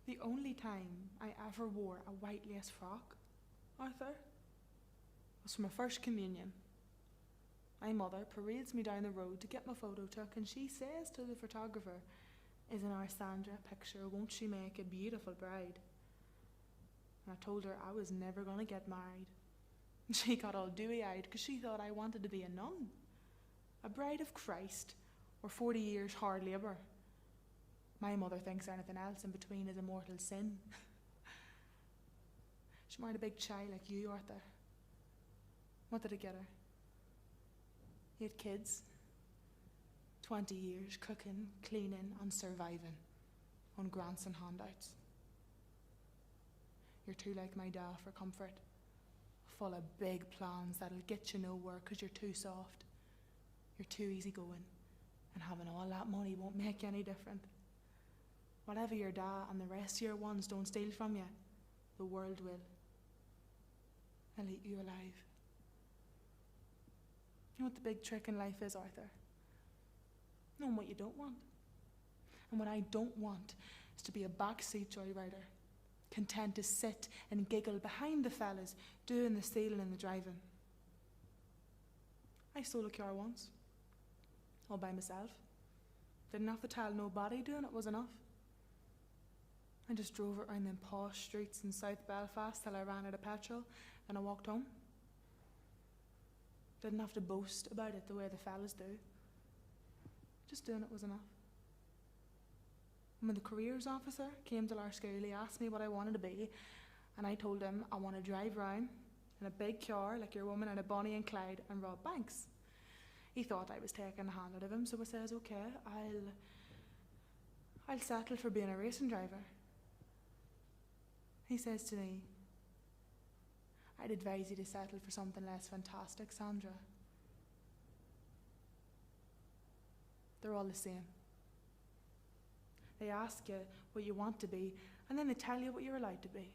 The only time I ever wore a white lace frock, Arthur, was for my first communion. My mother parades me down the road to get my photo took, and she says to the photographer, "Isn't our Sandra a picture? Won't she make a beautiful bride?" And I told her I was never going to get married. She got all dewy-eyed because she thought I wanted to be a nun, a bride of Christ, or 40 years hard labour. My mother thinks anything else in between is a mortal sin. She married a big child like you, Arthur. What did it get her? 8 kids, 20 years cooking, cleaning and surviving on grants and handouts. You're too like my dad for comfort, full of big plans that'll get you nowhere because you're too soft. You're too easygoing, and having all that money won't make you any different. Whatever your dad and the rest of your ones don't steal from you, the world will. I'll eat you alive. You know what the big trick in life is, Arthur? Knowing what you don't want. And what I don't want is to be a backseat joyrider, content to sit and giggle behind the fellas doing the stealing and the driving. I stole a car once, all by myself. Didn't have to tell nobody, doing it was enough. I just drove it around them posh streets in South Belfast till I ran out of petrol and I walked home. Didn't have to boast about it the way the fellas do. Just doing it was enough. And when the careers officer came to our school, he asked me what I wanted to be, and I told him I want to drive around in a big car like your woman out of Bonnie and Clyde and rob banks. He thought I was taking the hand out of him, so I says, "Okay, I'll settle for being a racing driver." He says to me, "I'd advise you to settle for something less fantastic, Sandra. They're all the same. They ask you what you want to be, and then they tell you what you're allowed to be.